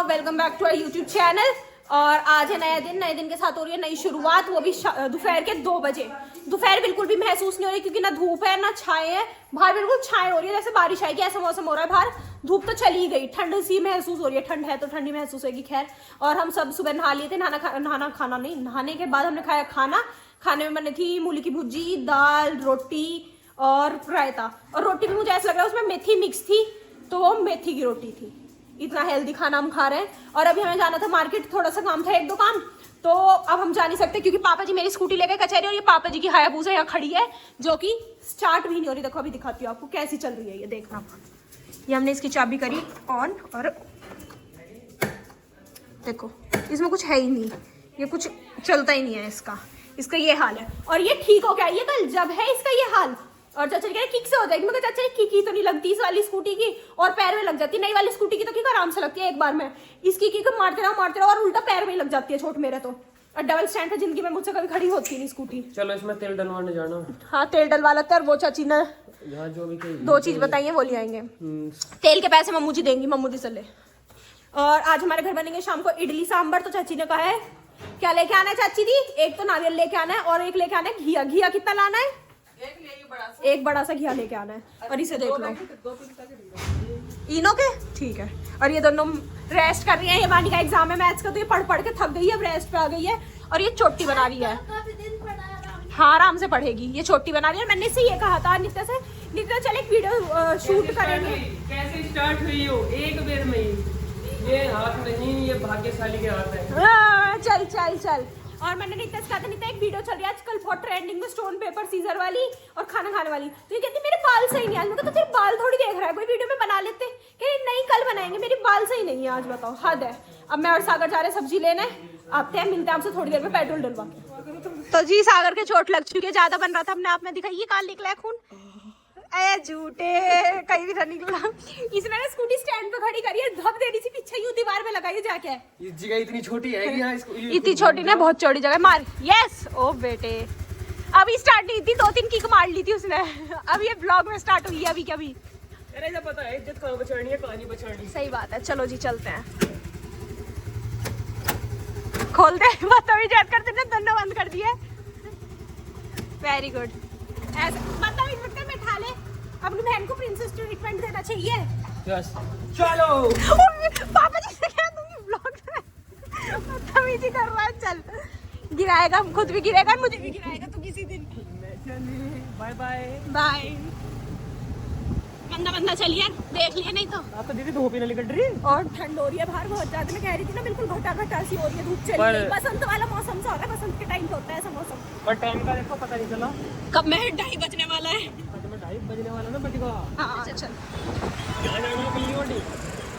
Welcome back to our YouTube channel. और आज है नया दिन, नए दिन के साथ हो रही है नई शुरुआत, वो भी दोपहर के 2 बजे। दोपहर बिल्कुल भी महसूस नहीं हो रही क्योंकि ना धूप है ना छाए है, बाहर बिल्कुल छाए हो रही है, जैसे बारिश आएगी ऐसा मौसम हो रहा है बाहर। धूप तो चली गई, ठंड सी महसूस हो रही है, ठंड है तो ठंडी महसूस होगी। खैर, और हम सब सुबह नहा लिए थे, नहाने के बाद हमने खाया खाना। खाने में बनी थी मूली की भुजी, दाल, रोटी और रायता। और रोटी भी मुझे ऐसा लग रहा है उसमें मेथी मिक्स थी, तो वो मेथी की रोटी थी। इतना हेल्दी खाना हम खा रहे हैं। और अभी हमें जाना था मार्केट, थोड़ा सा काम था, 1-2 काम, तो अब हम जा नहीं सकते क्योंकि पापा जी मेरी स्कूटी लेके कचहरी, और ये पापा जी की हायाबुसा यहाँ खड़ी है जो कि स्टार्ट भी नहीं हो रही। देखो अभी दिखाती हूँ आपको कैसी चल रही है, ये देखना। ये हमने इसकी चाबी करी ऑन और देखो इसमें कुछ है ही नहीं, ये कुछ चलता ही नहीं है इसका ये हाल है। और ये ठीक हो गया, ये कल जब है इसका ये हाल। और चाचा कह रहे किक से हो जाएगी, मगर चाचा की तो नहीं लगती इस वाली स्कूटी की, और पैर में लग जाती है। नई वाली स्कूटी की तो किक आराम से लगती है एक बार में, इसकी किक मारते रहो और उल्टा पैर में लग जाती है छोट मेरे तो। और डबल स्टैंड पे जिंदगी में मुझसे कभी खड़ी होती नहीं स्कूटी। चलो इसमें तेल डलवाने जाना। हाँ तेल डलवा लेते हैं, और वो चाची ने जो भी 2 चीज बताई है वो ले आएंगे। तेल के पैसे मम्मू जी देंगी, मम्मू जी से ले। और आज हमारे घर बनेंगे शाम को इडली सांभर, तो चाची ने कहा है क्या लेके आना है चाची दी? एक तो नारियल लेके आना है और एक लेके आना है घिया। घिया कितना लाना है? एक बड़ा सा घिया लेके आना है। और इसे देख लो, इनो के ठीक है। और ये दोनों रेस्ट कर रही है, ये वानी का एग्जाम है मैथ्स का, तो ये पढ़ के थक गई है, अब रेस्ट पे आ गई है। और ये चोटी बना रही है, हाँ आराम से पढ़ेगी, ये छोटी बना रही है। मैंने इससे ये कहा था नित्या से, नित्या चल एक वीडियो शूट करेंगे। कैसे स्टार्ट हुई हो? एक बेर में ये हाथ नहीं, ये भाग्यशाली के हाथ है। चल चल चल। और मैंने नित्या से कहा था, नित्या एक वीडियो चल रही है आजकल बहुत ट्रेंडिंग में, स्टोन पेपर सीजर वाली और खाना खाने वाली। तो ये कहती मेरे बाल सही नहीं आज। मैं तो तेरे बाल थोड़ी देख रहा है, कोई वीडियो में बना लेते। कह नहीं कल बनाएंगे, मेरी बाल सही नहीं है आज, बताओ हद है। अब मैं और सागर जा रहे हैं सब्जी लेने, आते हैं मिलते हैं आपसे थोड़ी देर में पेट्रोल डलवा के। तो जी सागर के चोट लग चुकी है, ज्यादा बन रहा था, अपने आप में दिखाई, ये काल निकला है खून। ए झूठे, कहीं भी नहीं निकला। इसने ना स्कूटी स्टैंड पे खड़ी करी है, धप दे रही थी पीछे, यूं दीवार में लगाई जाके। ये जगह इतनी छोटी है कि यहाँ इतनी छोटी ने बहुत चौड़ी जगह मार। यस ओ बेटे, अभी स्टार्ट नहीं थी, 2-3 किक मार ली थी उसने। अब ये ब्लॉग में स्टार्ट हुई है अभी कभी। अरे जब पता है इज्जत कहाँ बचानी है, कहानी बचानी। सही बात है, चलो जी चलते हैं। खोल दे, बदतमीज करते थे, दोनों बंद कर दिए। Very good. ऐसे बदतमीज मत कर, बैठा ले। अपनी बहन को प्रिंसेस ट्रीटमेंट देना चाहिए। यस चलो। पापा जी से कह दूंगी ब्लॉग में बदतमीजी कर रहा है। चल गिराएगा, खुद भी गिरेगा, मुझे भी गिराएगा तो किसी दिन। Bye bye bye. बंदा चलिए, देख लिए नहीं तो। आप तो दीदी धूप ही नहीं निकल रही, और ठंड हो रही है बाहर बहुत ज्यादा। मैं कह रही थी ना बिल्कुल घटा सी हो रही है, धूप चली गई। बसंत वाला मौसम सा हो रहा है, बसंत के टाइम पे होता है ऐसा मौसम। पर टाइम का देखो पता नहीं चला कब में 2:30 बजने वाला है। 2:30 बजने वाला ना बजेगा। हाँ चल चल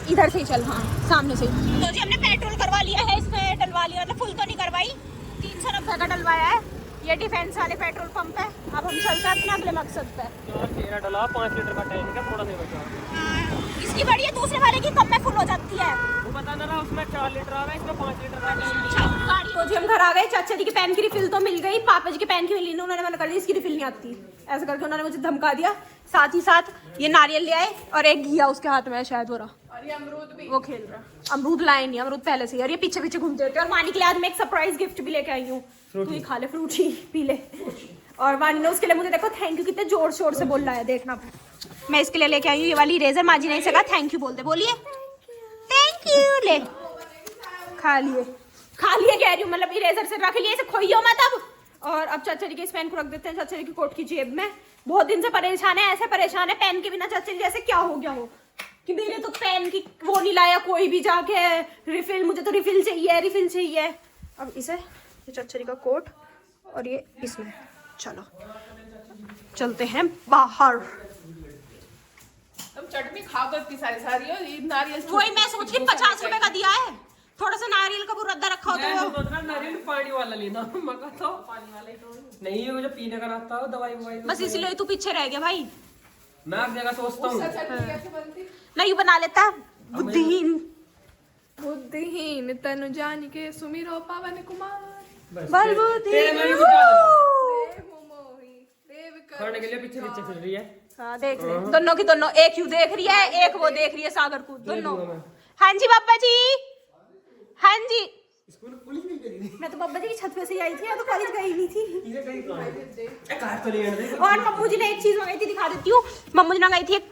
इधर से ही चल, हाँ सामने से। तो जी हमने पेट्रोल करवा लिया है, इसमें डलवा लिया, मतलब फुल तो नहीं करवाई, 390 का डलवाया है। ये डिफेंस वाले पेट्रोल पंप है। अब हम चलते हैं अपने अगले मकसद पे। तेरा डला 5 लीटर का टैंक है, थोड़ा सा बचा। इसकी बड़ी है, दूसरे वाले की कम में फुल हो जाती है। वो बता ना रहा, उसमें 4 लीटर आ रहा है, इसमें 5 लीटर का। तो जी हम घर आ गए, चाचा जी की पेन की रिफिल तो मिल गई, पापा जी की पेन की मिली नहीं, उन्होंने मना कर दिया इसकी रिफिल नहीं आती, ऐसा करके उन्होंने मुझे धमका दिया। साथ ही साथ ये नारियल ले आए और एक घिया उसके हाथ में है शायद, हो रहा अमरूद भी वो खेल रहा। अमरूद लाए नहीं, अमरूद पहले से ही, और ये पीछे पीछे घूमते होते। और वानी के लिए आज मैं एक सरप्राइज गिफ्ट भी लेके आई हूँ, तू ही खा ले, फ्रूटी पी ले। और वानी ने उसके लिए मुझे देखो थैंक यू कितने जोर शोर से बोल रहा है, देखना। मैं इसके लिए लेके आई हूँ ये वाली इरेजर, माजी नहीं सका थैंक यू बोलते, बोलिए थैंक यू। ले खा लिए कह रही हूँ, मतलब इरेजर से रख लिए, इसे खोइयो मत अब। और अब चाचा जी के इस पेन को रख देते हैं चाचा जी की कोट की जेब में। बहुत दिन से परेशान है, ऐसे परेशान है पेन के बिना चाचा जी, जैसे क्या हो गया हो कि मेरे तो पेन की वो नहीं लाया कोई भी जाके रिफिल, मुझे तो रिफिल चाहिए। अब इसे ये चाचा जी का कोट और ये इसमें, चलो चलते हैं बाहर। तुम चटनी खाओ तो इतनी सारी नारियल। वही मैं सोच रही 50 रुपए का दिया है, थोड़ा सा नारियल का बुरदा रखा हो तो नारियल पानी वाला लेना। मगर तो पानी वाला ही तो नहीं है, मुझे पीने का रास्ता हो, दवाई बस इसलिए तू पीछे रह गया भाई। मैं हर जगह सोचता हूँ नहीं बना लेता, बुद्धिहीन तनु जान के सुमिरो पावन कुमार। बल बुद्धिहीन खाने के लिए पीछे फिर रही है। हाँ देख ले, दोनों की दोनों, एक यू देख रही है, एक वो देख रही है सागर को, दोनों। हाँ जी बाबा जी हाँ जी, स्कूल पुलिस नहीं करी मैं तो बब्बा जी की छत पे से ही आई थी, मैं तो कॉलेज गई नहीं थी। ये कहीं कार तो नहीं है। और मम्मू जी ने एक चीज मंगाई थी, दिखा देती हूँ। मम्मू जी ने मंगाई थी एक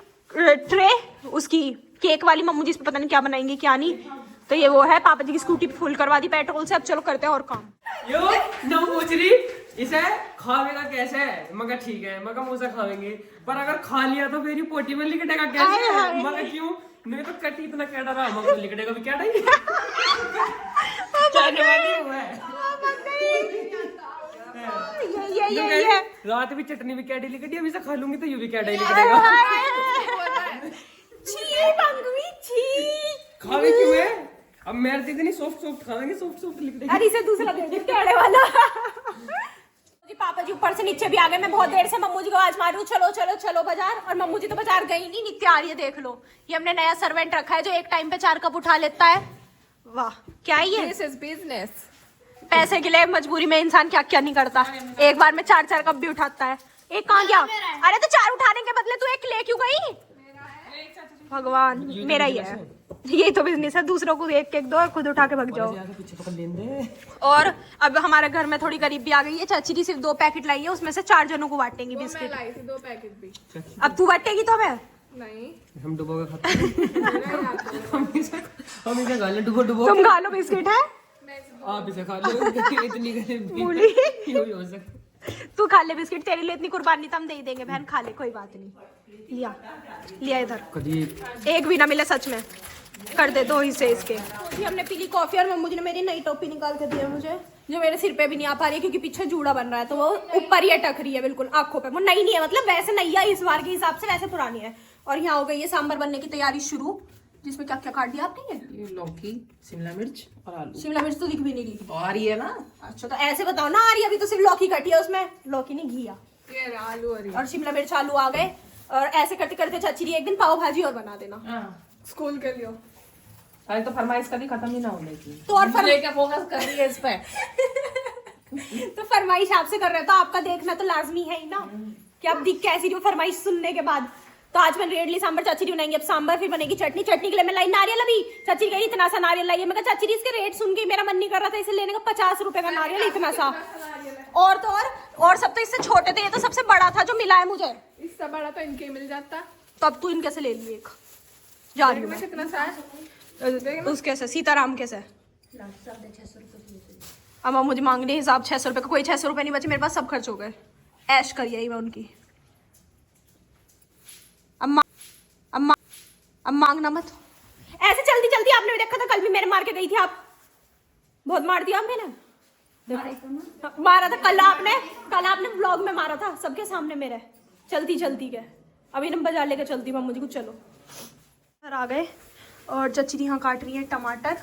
ट्रे, उसकी केक वाली। मम्मू जी इस पे पता नहीं क्या बनाएंगे क्या नहीं। तो ये वो है, पापा जी की स्कूटी फुल करवा दी पेट्रोल से। अब चलो करते हैं और काम। यो ना पूछ रही इसे खावेगा कैसे है, मगर ठीक है मगर मुझसे खावेंगे, पर अगर खा लिया तो मेरी पोटी में लिकटेगा कैसे, मगर क्यों नहीं तो कटी इतना क्या डरा, मगर लिकटेगा भी क्या डर चाहने वाली हुआ है। ये रात भी चटनी भी क्या डेली कटी, अभी से खा लूंगी तो यू भी क्या डेली कटेगा। छी मंगवी छी। खावे क्यों है, अब मेरे दीदी नहीं सॉफ्ट सॉफ्ट खावेंगे, सॉफ्ट सॉफ्ट लिकटेगा। अरे इसे दूसरा दे दे टेढ़े वाला। जी पापा जी ऊपर से नीचे भी आ गए। मैं बहुत देर से मम्मू जी को आवाज मार रही हूँ, चलो चलो चलो बाजार। और मम्मू जी तो बाजार गई नहीं, नित्य आ रही है। देख लो, ये हमने नया सर्वेंट रखा है जो एक टाइम पे 4 कप उठा लेता है। वाह क्या है ये, दिस इज बिजनेस। पैसे के लिए मजबूरी में इंसान क्या क्या नहीं करता। एक बार में 4 कप भी उठाता है। एक कहाँ गया? अरे तो 4 उठाने के बदले तू एक ले क्यों गई? भगवान, मेरा ही है यही तो बिजनेस है, दूसरों को एक एक दो और खुद उठा के भाग जाओ। और अब हमारे घर में थोड़ी गरीबी आ गई है। चाची जी सिर्फ 2 पैकेट लाई है, उसमें से 4 जनों को बांटेंगी मैं बिस्किट। लाई थी 2 पैकेट भी। अब तू बांटेगी तो मैं नहीं, हम डुबो के खाते हैं। हम इसे खा ले डुबो डुबो। तुम खा लो बिस्किट है, आप इसे खा लो, इतनी गरीबी मूली। क्यों हो सकती। तू खा ले बिस्किट, तेरे लिए इतनी कुर्बानी तो हम दे ही देंगे बहन, खा ले कोई बात नहीं। लिया लिया इधर, कभी एक भी ना मिले सच में, कर दे 2 हिस्से इसके। जी हमने पी ली कॉफी और मम्मू जी ने मेरी नई टोपी निकाल के दी है मुझे, जो मेरे सिर पे भी नहीं आ पा रही है क्योंकि पीछे जूड़ा बन रहा है, तो वो ऊपर ही अटक रही है बिल्कुल आंखों पे। वो नई नहीं है, मतलब वैसे नई है इस बार के हिसाब से, वैसे पुरानी है। और यहाँ हो गई है सांभर बनने की तैयारी शुरू, जिसमें क्या क्या काट दिया आपने? ये लौकी, शिमला मिर्च और आलू। शिमला मिर्च तो दिख भी नहीं रही। आ रही है ना? अच्छा तो ऐसे बताओ ना, आ रही है? अभी तो सिर्फ लौकी कटी है उसमें, लौकी नहीं घिया। ये आलू और शिमला मिर्च आलू आ गए। और ऐसे करते करते चाची जी एक दिन पाव भाजी और बना देना स्कूल के लिए। अरे तो फरमाइश कभी खत्म ही ना होने की। तो और लेके फोकस कर रही है इस पे। तो फरमाइश आपसे कर रहे हैं तो आपका देखना तो लाजमी है ही ना कि आप दिख कैसी रही हो फरमाइश सुनने के बाद। तो आज मैंने रेडली सांबर चाची जी बनाएंगे। अब सांबर फिर बनेगी चटनी। चटनी के लिए मैं लाई नारियल। अभी चाची कही इतना सा नारियल लाइए। मैं कहा चाची जी इसके रेट सुन के मेरा मन नहीं कर रहा था इसे लेने का। 50 रुपए का नारियल, इतना सा। और तो और सब तो इससे छोटे थे, ये तो सबसे बड़ा था जो मिला है मुझे। इससे बड़ा तो इनके मिल जाता। तो अब तू इनके से ले लिए एक। जा रही हूँ कितना सा है उसके से, सीताराम के से। अब मुझे मांगने हिसाब 600 रुपए का, कोई 600 रुपए नहीं बचे मेरे पास, सब खर्च हो गए। ऐश करिए ही मैं उनकी। अब मांगना मत ऐसे जल्दी जल्दी। आपने भी देखा था कल भी मेरे मार के गई थी आप। बहुत मार दिया मैंने, मारा था कल आपने व्लॉग में मारा था सबके सामने मेरे, चलती चलती के। अभी नंबर बाजार लेकर चलती मम्मी जी को। चलो घर आ गए और चची यहाँ काट रही है टमाटर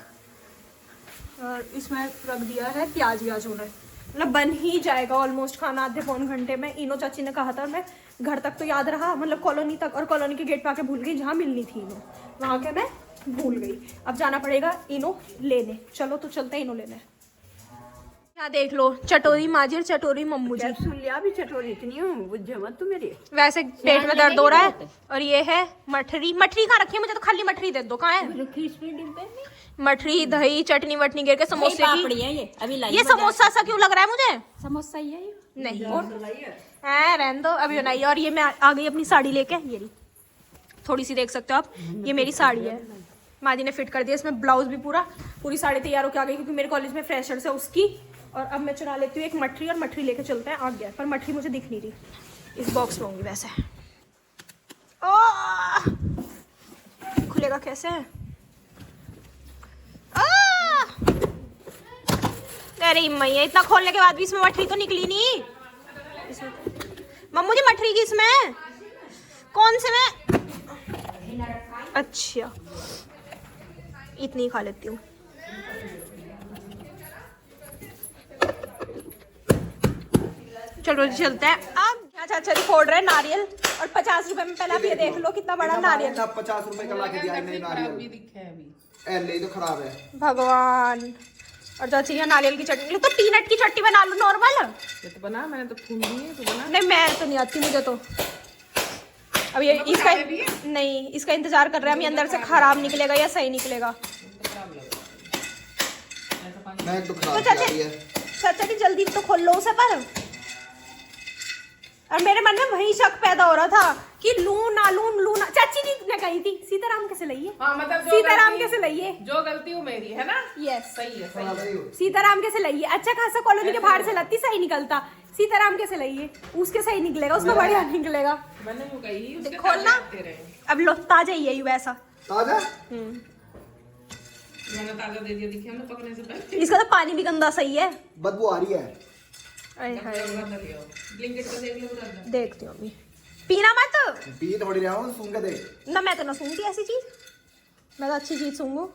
और इसमें रख दिया है प्याज व्याज होने, मतलब बन ही जाएगा ऑलमोस्ट खाना आधे पौन घंटे में। इनो चाची ने कहा था और मैं घर तक तो याद रहा, मतलब कॉलोनी तक, और कॉलोनी के गेट पे आके भूल गई जहाँ मिलनी थी इनो, वहाँ के मैं भूल गई। अब जाना पड़ेगा इनो लेने। चलो तो चलते हैं इनो लेने। क्या देख लो, चटोरी माजिर चटोरी मम्मू जी। सुन लिया भी चटोरी इतनी हूँ बुझे मत तू मेरी। वैसे पेट में दर्द हो रहा है। और ये है मठरी। मठरी कहाँ रखी है? मुझे तो खाली मठरी दे दो। कहाँ है मठरी? दही चटनी वटनी गिर के समोसे की है ये अभी लाई। ये समोसा सा क्यों लग रहा है मुझे? समोसा ही है ये। नहीं है, रहने दो अभी बनाइए। और ये मैं आ गई अपनी साड़ी लेके। ये रही, थोड़ी सी देख सकते हो आप, ये मेरी साड़ी है। माँ जी ने फिट कर दिया इसमें ब्लाउज भी पूरी साड़ी तैयार होकर आ गई क्योंकि मेरे कॉलेज में फ्रेशर्स है उसकी। और अब मैं चुरा लेती हूँ एक मठरी, और मठरी लेके चलते हैं। आ गया पर मठरी मुझे दिख नहीं रही, इस बॉक्स में होंगी वैसे। खुलेगा कैसे? अरे मैया, इतना खोलने के बाद भी इसमें मठरी तो निकली नहीं। मम्मू जी मठरी की इसमें कौन से में? अच्छा इतनी खा लेती हूँ। चलो चलते हैं। अब अच्छा अच्छा फोड़ रहे हैं नारियल और 50 रुपए में। पहले आप ये देख लो कितना बड़ा नारियल। 50 रुपए का लाके दिया नहीं नारियल दिखे अभी। एले तो खराब है भगवान। और चाची यहाँ नारियल की चटनी, तो पीनट की चटनी बना लो नॉर्मल। ये तो बना, मैंने तो फूल दी है, तो बना। नहीं मैं तो नहीं आती मुझे तो। अब ये इसका नहीं, इसका इंतजार कर रहे हैं हम, ये अंदर से खराब निकलेगा या सही निकलेगा। मैं तो तो खराब चाचा रही है। चाचा की जल्दी तो खोल लो उसे पर। और मेरे मन में वही शक पैदा हो रहा था कि लू ना लू ना। चाची जी ने कही थी सीताराम कैसे लइए, हाँ मतलब सीताराम कैसे लइए। जो गलती वो मेरी है ना। यस सही है सही है। सीताराम कैसे लइए। अच्छा खासा कॉलोनी के बाहर से लाती सही निकलता, सीताराम कैसे लइए उसके सही निकलेगा, उसका बढ़िया निकलेगा। मैंने वो कही उसके खोलना ताजे रहे। अब लो ताजा ही है वैसा। ताजा मैंने ताजा दे दिया, दिखा ना पकने से पहले। इसका तो पानी भी गंदा सही है। बदबू आ रही है। ब्लिंकिट पे देख लो पूरा। देखती हूँ अभी। पीना मत पी थोड़ी रहा हूँ, सुन के देख। ना, मैं तो ना सूंघती ऐसी चीज, मैं तो अच्छी चीज सूंघू।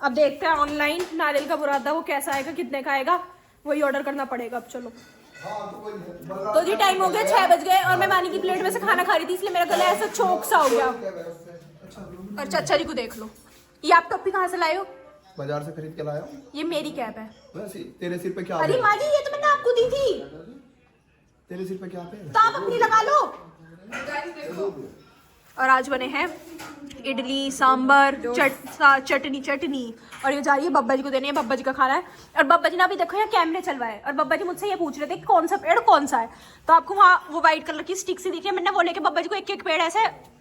अब देखते हैं ऑनलाइन नारियल का बुरादा वो कैसा आएगा, कितने का आएगा, वही ऑर्डर करना पड़ेगा। अब चलो तो जी टाइम हो गया 6 बज गए और मैं वानी की प्लेट में से खाना खा रही थी, इसलिए मेरा गला ऐसा चोक सा हो गया। और चाचा जी को देख लो, ये आप टोपी कहाँ से लाए हो? बाजार से खरीद के लाया हूँ। ये मेरी कैप है। वैसे तेरे सिर पे क्या अरे पे? माँ जी ये तो मैंने आपको दी थी, तेरे सिर पे क्या पे? तो आप अपनी लगा लो। और आज बने हैं इडली सांबर चटनी और ये जा रही है बब्बा जी को देने, बब्बा जी का खाना है। और बब्बा जी ने अभी देखो यहाँ कैमरे चलवाए और बब्बा जी मुझसे ये पूछ रहे थे कौन सा पेड़ कौन सा है, तो आपको वहाँ वो व्हाइट कलर की स्टिक सी दिखी है, मैंने वो लेके बब्बा जी को एक एक पेड़ ऐसे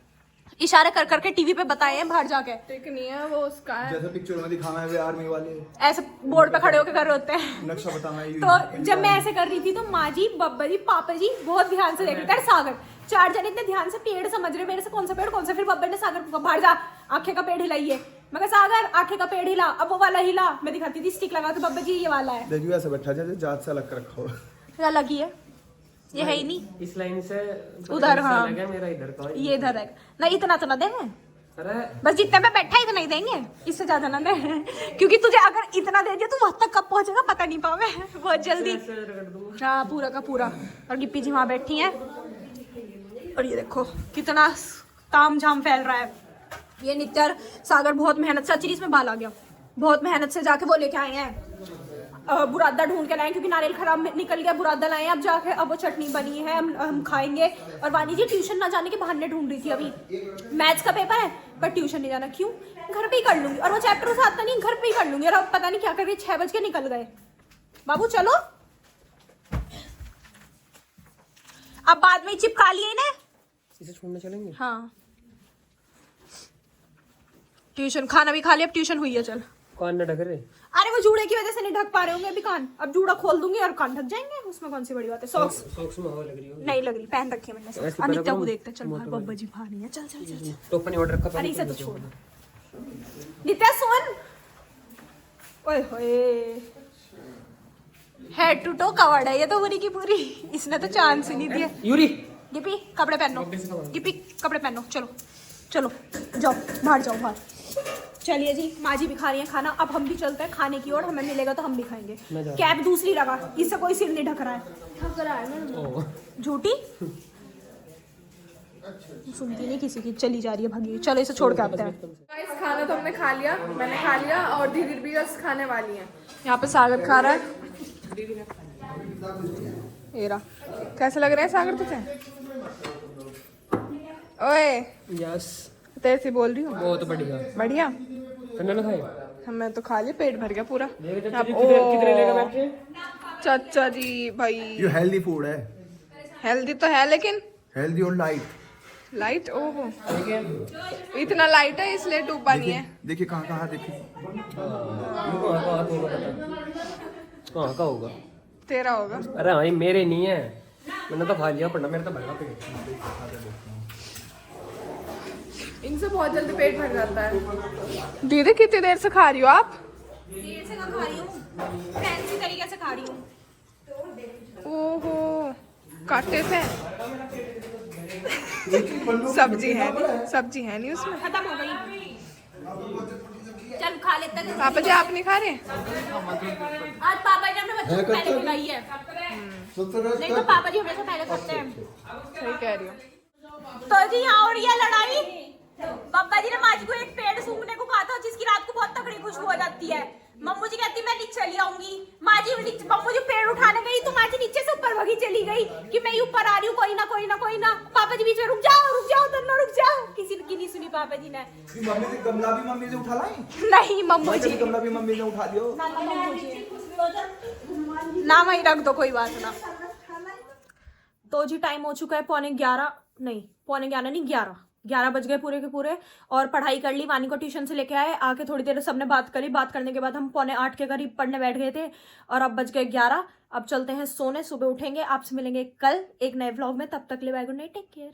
इशारे कर करके टीवी पे बताए हैं बाहर जाके। टिक नहीं है वो उसका है। जैसे पिक्चर में दिखाना है वे आर्मी वाले ऐसे बोर्ड पे खड़े होकर कर रहे होते हैं। नक्शा बताना है। तो जब मैं ऐसे कर रही थी तो माँ जी बब्बा जी पापा जी बहुत ध्यान से देख रहे थे। सागर 4 जने इतने ध्यान से पेड़ समझ रहे मेरे से कौन सा पेड़ कौन सा। फिर बब्बा ने सागर को बाहर जा आंखें का पेड़ हिलाइए, मैं कहा सागर आंखें का पेड़ हिला, अब वो वाला हिला, मैं दिखाती थी स्टिक लगा के बब्बा जी ये वाला है। देखियो ऐसे बैठा जैसे जात से अलग कर रखा हो। अलग ही है, ये है ही नहीं। इस लाइन से उधर हाँ लगा मेरा इधर का ये इधर है ना, इतना तो ना देंगे, अरे बस जितने पे बैठा इतना ही देंगे, इससे ज्यादा ना दे। क्योंकि तुझे अगर इतना दे दिया तू वहां तक कब पहुंचेगा पता नहीं पावे बहुत जल्दी। ऐसे रगड़ दूंगा। हाँ पूरा का पूरा। और गिप्पी जी वहां बैठी हैं और ये देखो कितना ताम झाम फैल रहा है। ये नित्यर सागर बहुत मेहनत से, अच्छी इसमें बाल आ गया, बहुत मेहनत से जाके वो लेके आए हैं, बुरादा ढूंढ के लाए क्योंकि नारियल खराब निकल गया, बुरादा लाए अब जाके, अब वो चटनी बनी है हम खाएंगे। और वानी जी ट्यूशन ना जाने के बहाने ढूंढ रही थी, अभी मैथ्स का पेपर है पर ट्यूशन नहीं जाना, क्यों, घर पे ही कर लूंगी। और वो चैप्टर उसे आता नहीं, घर पे ही कर लूंगी। और अब पता नहीं क्या कर रही है, 6 बज के निकल गए। बाबू चलो, अब बाद में चिपका लिए ना, इसे छोड़ने चलेंगे। हाँ ट्यूशन खाना भी खा लिया, अब ट्यूशन हुई है। चल कान न ढक रहे। अरे वो जूड़े की वजह से नहीं ढक पा रहे होंगे अभी कान, अब जूड़ा खोल दूंगी और कान ढक जाएंगे, उसमें कौन सी बड़ी बात है। सॉक्स सॉक्स में हवा लग रही है। नहीं लग रही, पहन रखी है मैंने सॉक्स। ऐसे अनिता पहले को देखते चल बाहर, बब्बा जी बाहर नहीं है, चल चल चल। टोपा नहीं ऑर्डर रखा अरे इसे तो छोड़, नित्या सुन, ओए होए हेड टू टो कवर्ड है ये तो पूरी की पूरी, इसने तो चांस ही नहीं दिया। यूरी गिप्पी कपड़े पहनो, गिप्पी कपड़े पहनो, चलो चलो जाओ बाहर, जाओ बाहर। चलिए जी, माँ जी भी खा रही है खाना, अब हम भी चलते हैं खाने की ओर, हमें मिलेगा तो हम भी खाएंगे। कैप दूसरी लगा, इससे कोई सिर नहीं ढक रहा है, ढक रहा है झूठी सुनती नहीं किसी की, चली जा रही है भागी। चलो इसे छोड़ के आते हैं। गाइस खाना तो हमने खा लिया, मैंने खा लिया और दीदी भी बस खाने वाली है। यहाँ पे सागर खा रहा है, ये रहा। कैसे लग रहा है सागर तुझे? ओए यस तेरे से बोल रही हूँ, बहुत बढ़िया बढ़िया। ना खाए मैं तो खा लिया, पेट भर गया पूरा। कितने लेगा बैठे? चाचा जी भाई ये हेल्दी फूड है, हेल्दी तो है लेकिन हेल्दी और लाइट। लाइट, ओहो इतना लाइट है इसलिए डूबा नहीं है। देखिए कहाँ कहाँ, देखिए कहाँ का होगा? तेरा होगा। अरे हाँ मेरे नहीं है, मैंने तो खा लिया, पढ़ना मेरा तो भरना पेट। इनसे बहुत जल्दी पेट भर जाता है। दीदी कितनी देर से खा रही हो आप? देर से खा रही हूँ, फैंसी तरीके से खा रही हूँ। ओहो काटे से सब्जी है नहीं, सब्जी है नहीं उसमें। खत्म हो गई, चल खा लेते हैं। पापा जी आप नहीं खा रहे? आज पापा जी ने अपने बच्चों को पहले खिलाई है, नहीं तो पापा जी हमेशा पहले खाते हैं। सही कह रही हो। तो जी यहाँ हो रही है लड़ाई। बब्बा जी ने माँ जी को एक पेड़ सूंघने को कहा था जिसकी रात को बहुत तगड़ी खुशबू हो जाती है। मम्मू जी कहती मैं नीचे चली आऊंगी, माँ जी मम्मू जी पेड़ उठाने गई तो माँ जी नीचे से ऊपर भागी चली गई कि मैं ऊपर आ रही हूँ, कोई ना कोई ना कोई ना। पापा जी बीच में रुक जाओ दोनों रुक जाओ, किसी की नहीं सुनी पापा जी ने। मम्मी से गमला भी मम्मी से उठा लाई। नहीं मम्मू जी, गमला भी मम्मी ने उठा लियो। ना वहीं रख दो, कोई बात ना। तो जी टाइम हो चुका है 11:15 नहीं 11 बज गए पूरे के पूरे। और पढ़ाई कर ली, वानी को ट्यूशन से लेके आए, आके थोड़ी देर सबने बात करी। बात करने के बाद हम 8:45 के करीब पढ़ने बैठ गए थे और अब बज गए 11। अब चलते हैं सोने, सुबह उठेंगे। आपसे मिलेंगे कल एक नए व्लॉग में, तब तक ले bye, good night, take care.